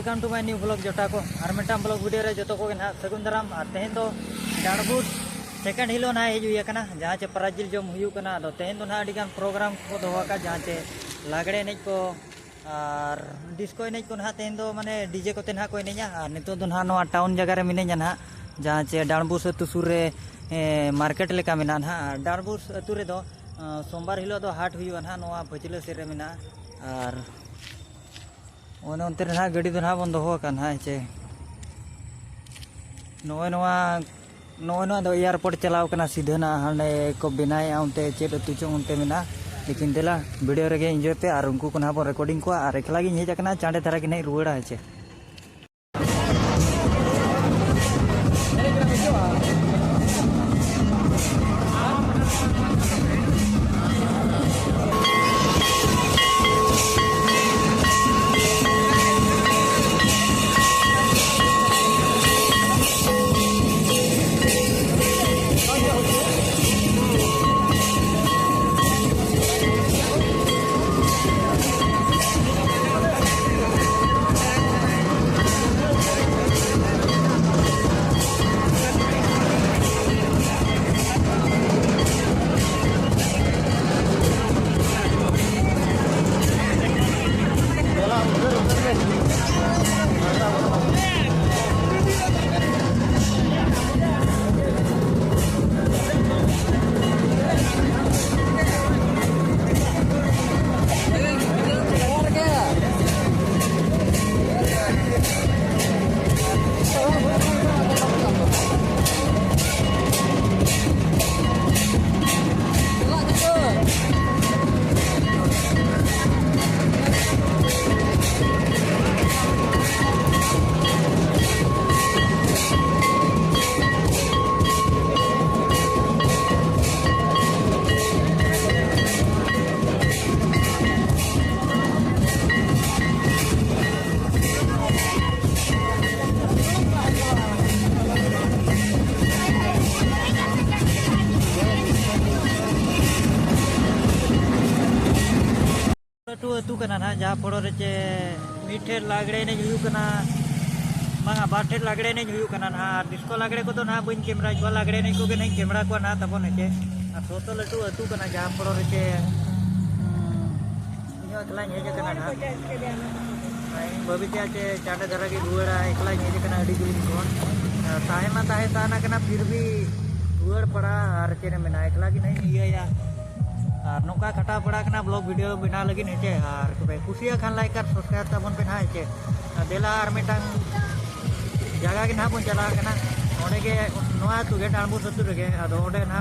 welcome to my new blog जोटा को और मिट्टा ब्लॉग वीडियो रे जो को ना सगुन दाराम और तेहन तो डाणबुर सेकेंड हिलो ना हजना जहाँ चे प्राजिल जम हुना तेहन तो ना अड़ीगान प्रोग्राम को दोका जहाँ चे लागड़े एनज को और डिस्को एनज को ना तेहन तो माने डीजे कोते ना को एनजा और नितो तो ना टाउन जगह रे मिनेजा ना जहाँ चे डाणबुर अतु सुर रे मार्केट लेका मिना ना डाणबुर अतु रे दो सोमवार हिलो दो हाट हुआ ना भजले सेर रे मिना और उनते ना गाड़ी ना बन दोकान हाँ चे नोए एयरपोर्ट चलाव सीधा ना हाँ को बनाया उनते चेद अतु चो उनते मेना लेकिन देला वीडियो रे इंजॉय पे और उनको ना बन रिकॉर्डिंग को और एकला हजना चाँडे धारा की नहीं रुआड़ा चे अतु ना जहाँ पड़ो चे मीठे लागड़े एनजना बांगा बार लागड़े एनज ना डिस्को लागड़े को ना बी कैमरा चुआ लागड़े एनज को नहीं कैमरा को ना तबन चे सोतो लटू अतु जहाँ पड़ो चे एकला हेजना ना भविष्य चे चाँडे धारा की रुआड़ा एकला हेजना अड़ी गुलिन को ताना फिर भी रुआड़ पड़ा और चे मेना एकला की नहीं इया और नौका खटा पड़ा ब्लॉग वीडियो बना लगी हेचे और कुसिया खान लाइक और सब्सक्राइब तबन पे ना हेचे देला और मिटांग जगह के ना बन चला ओंडे नोआ अतु गे डाणबुर अतु रे अदो ओंडे ना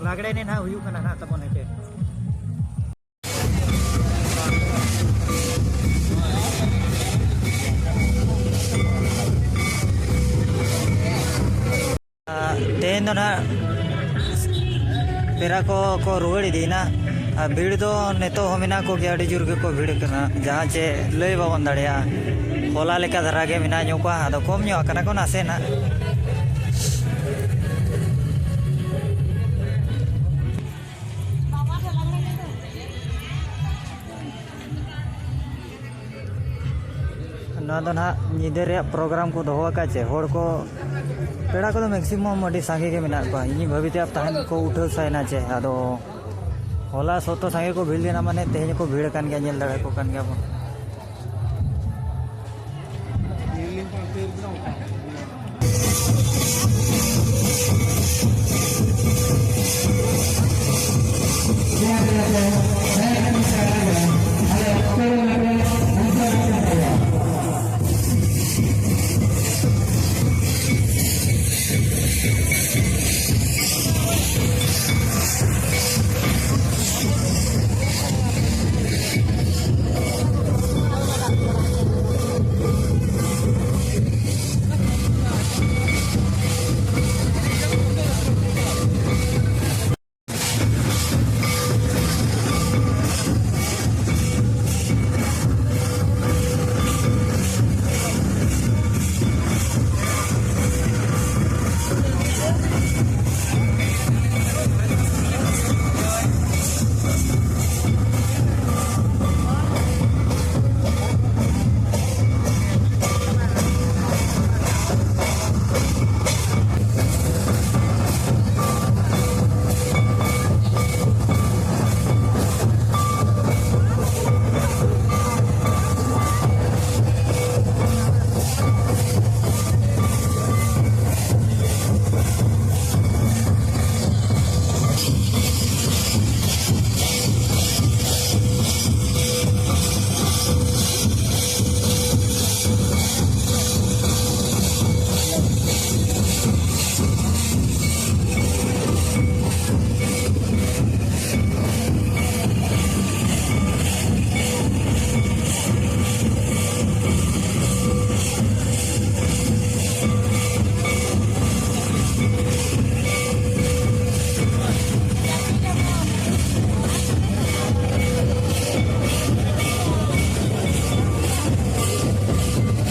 लागड़े ने ना हुयु ना तबन हेचे तेहन ना पेरा को रुआड़ी दीना भीड़ तो नेतो मेना को अड़ी जोर के को भीड़ करना जहाँ चे लय बाबन दाड़ा होला लेका धारा के मेना को अद कम को नासे ना ना निदे प्रोग्राम को दोहो चे होड़ को पेड़ा को मैक्सिमम अभी सांगे के मेना इन भाभी आप तहन को उठा साइना चे अदो होला सोतो सांगे को भीड़ लेना माने तेहन को भीड़ कान गया नेल दाड़े को कान गया बन